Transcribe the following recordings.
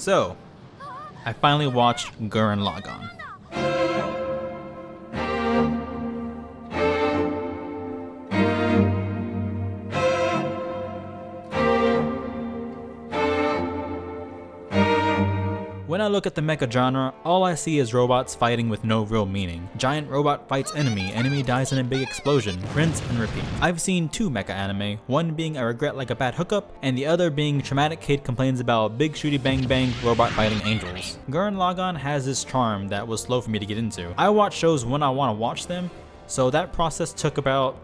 So, I finally watched Gurren Lagann. When I look at the mecha genre, all I see is robots fighting with no real meaning. Giant robot fights enemy dies in a big explosion, rinse and repeat. I've seen two mecha anime, one being a regret like a bad hookup, and the other being traumatic kid complains about big shooty bang bang robot fighting angels. Gurren Lagann has this charm that was slow for me to get into. I watch shows when I want to watch them, so that process took about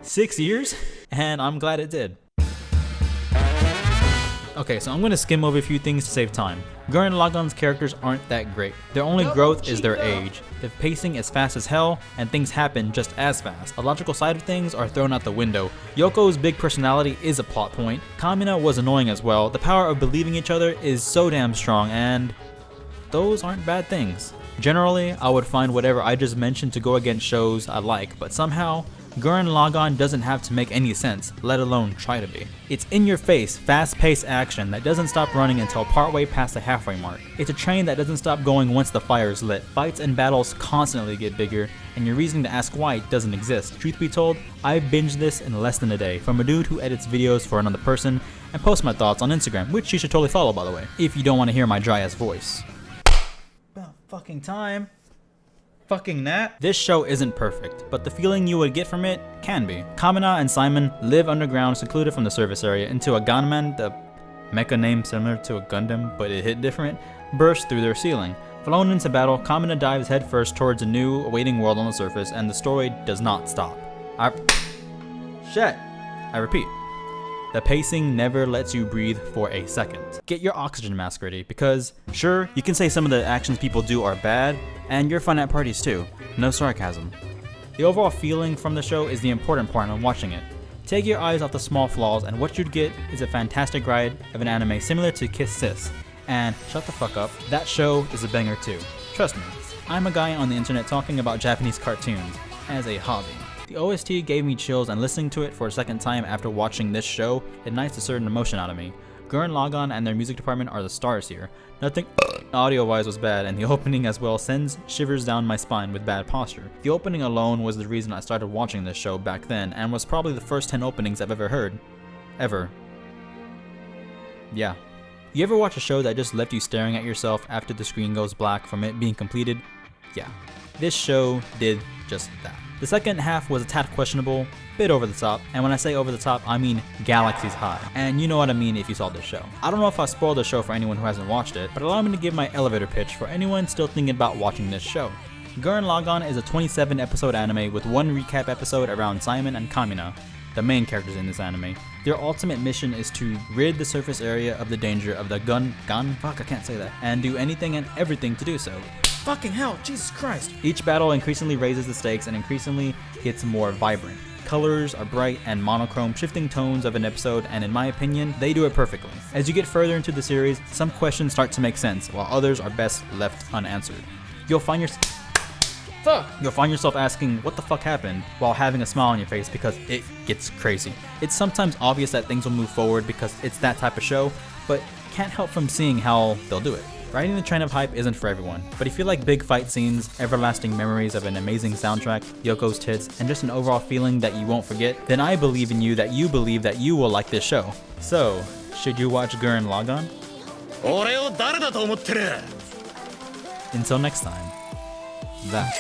6 years, and I'm glad it did. Okay, so I'm gonna skim over a few things to save time. Gurren Lagann's characters aren't that great. Their only growth is their age. The pacing is fast as hell, and things happen just as fast. The logical side of things are thrown out the window. Yoko's big personality is a plot point. Kamina was annoying as well. The power of believing each other is so damn strong, and those aren't bad things. Generally, I would find whatever I just mentioned to go against shows I like, but somehow, Gurren Lagann doesn't have to make any sense, let alone try to be. It's in-your-face, fast-paced action that doesn't stop running until partway past the halfway mark. It's a train that doesn't stop going once the fire is lit. Fights and battles constantly get bigger, and your reason to ask why doesn't exist. Truth be told, I binged this in less than a day, from a dude who edits videos for another person, and posts my thoughts on Instagram, which you should totally follow by the way, if you don't want to hear my dry-ass voice. About fucking time. Fucking Nat. This show isn't perfect, but the feeling you would get from it can be. Kamina and Simon live underground, secluded from the surface area, until a gunman, the mecha name similar to a Gundam but it hit different, bursts through their ceiling. Flown into battle, Kamina dives headfirst towards a new, awaiting world on the surface, and the story does not stop. I repeat. The pacing never lets you breathe for a second. Get your oxygen mask ready, because sure, you can say some of the actions people do are bad, and you're fun at parties too. No sarcasm. The overall feeling from the show is the important part when watching it. Take your eyes off the small flaws, and what you'd get is a fantastic ride of an anime similar to Kiss Sis. And shut the fuck up, that show is a banger too. Trust me, I'm a guy on the internet talking about Japanese cartoons as a hobby. The OST gave me chills, and listening to it for a second time after watching this show ignites a certain emotion out of me. Gurren Lagann and their music department are the stars here. Nothing audio-wise was bad, and the opening as well sends shivers down my spine with bad posture. The opening alone was the reason I started watching this show back then, and was probably the first 10 openings I've ever heard. Ever. Yeah. You ever watch a show that just left you staring at yourself after the screen goes black from it being completed? Yeah. This show did just that. The second half was a tad questionable, bit over the top, and when I say over the top, I mean galaxies high. And you know what I mean if you saw this show. I don't know if I spoiled the show for anyone who hasn't watched it, but allow me to give my elevator pitch for anyone still thinking about watching this show. Gurren Lagann is a 27 episode anime with one recap episode around Simon and Kamina, the main characters in this anime. Their ultimate mission is to rid the surface area of the danger of the and do anything and everything to do so. Fucking hell, Jesus Christ. Each battle increasingly raises the stakes and increasingly gets more vibrant. Colors are bright and monochrome, shifting tones of an episode, and in my opinion, they do it perfectly. As you get further into the series, some questions start to make sense, while others are best left unanswered. You'll find yourself asking what the fuck happened while having a smile on your face because it gets crazy. It's sometimes obvious that things will move forward because it's that type of show, but can't help from seeing how they'll do it. Riding the train of hype isn't for everyone, but if you like big fight scenes, everlasting memories of an amazing soundtrack, Yoko's tits, and just an overall feeling that you won't forget, then I believe in you that you believe that you will like this show. So, should you watch Gurren Lagann? Until next time, that.